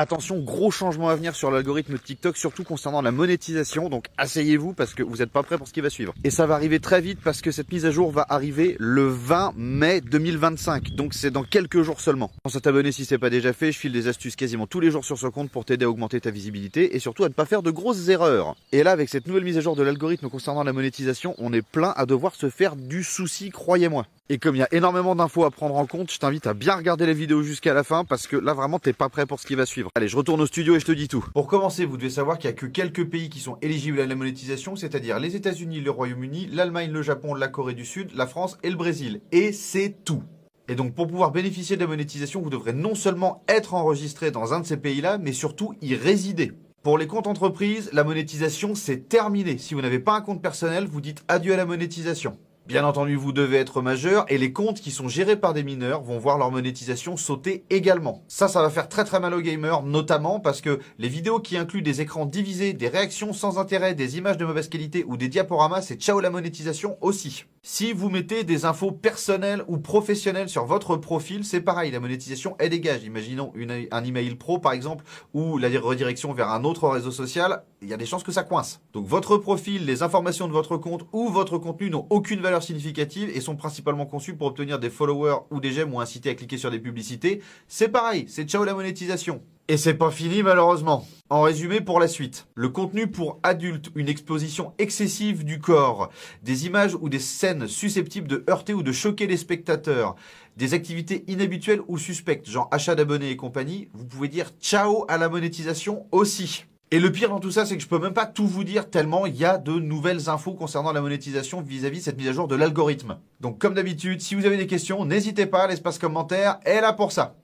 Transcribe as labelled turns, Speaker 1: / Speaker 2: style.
Speaker 1: Attention, gros changement à venir sur l'algorithme de TikTok, surtout concernant la monétisation, donc asseyez-vous parce que vous n'êtes pas prêts pour ce qui va suivre. Et ça va arriver très vite parce que cette mise à jour va arriver le 20 mai 2025, donc c'est dans quelques jours seulement. Pense à t'abonner si ce n'est pas déjà fait, je file des astuces quasiment tous les jours sur ce compte pour t'aider à augmenter ta visibilité et surtout à ne pas faire de grosses erreurs. Et là, avec cette nouvelle mise à jour de l'algorithme concernant la monétisation, on est plein à devoir se faire du souci, croyez-moi. Et comme il y a énormément d'infos à prendre en compte, je t'invite à bien regarder la vidéo jusqu'à la fin parce que là vraiment t'es pas prêt pour ce qui va suivre. Allez, je retourne au studio et je te dis tout. Pour commencer, vous devez savoir qu'il n'y a que quelques pays qui sont éligibles à la monétisation, c'est-à-dire les États-Unis, le Royaume-Uni, l'Allemagne, le Japon, la Corée du Sud, la France et le Brésil. Et c'est tout. Et donc pour pouvoir bénéficier de la monétisation, vous devrez non seulement être enregistré dans un de ces pays-là, mais surtout y résider. Pour les comptes entreprises, la monétisation c'est terminé. Si vous n'avez pas un compte personnel, vous dites adieu à la monétisation. Bien entendu, vous devez être majeur et les comptes qui sont gérés par des mineurs vont voir leur monétisation sauter également. Ça va faire très mal aux gamers, notamment parce que les vidéos qui incluent des écrans divisés, des réactions sans intérêt, des images de mauvaise qualité ou des diaporamas, c'est ciao la monétisation aussi. Si vous mettez des infos personnelles ou professionnelles sur votre profil, c'est pareil, la monétisation elle dégage. Imaginons un email pro par exemple ou la redirection vers un autre réseau social, il y a des chances que ça coince. Donc votre profil, les informations de votre compte ou votre contenu n'ont aucune valeur significative et sont principalement conçus pour obtenir des followers ou des j'aime ou inciter à cliquer sur des publicités. C'est pareil, c'est ciao la monétisation. Et c'est pas fini malheureusement. En résumé pour la suite, le contenu pour adultes, une exposition excessive du corps, des images ou des scènes susceptibles de heurter ou de choquer les spectateurs, des activités inhabituelles ou suspectes, genre achat d'abonnés et compagnie, vous pouvez dire ciao à la monétisation aussi. Et le pire dans tout ça, c'est que je peux même pas tout vous dire tellement il y a de nouvelles infos concernant la monétisation vis-à-vis de cette mise à jour de l'algorithme. Donc comme d'habitude, si vous avez des questions, n'hésitez pas, l'espace commentaire est là pour ça.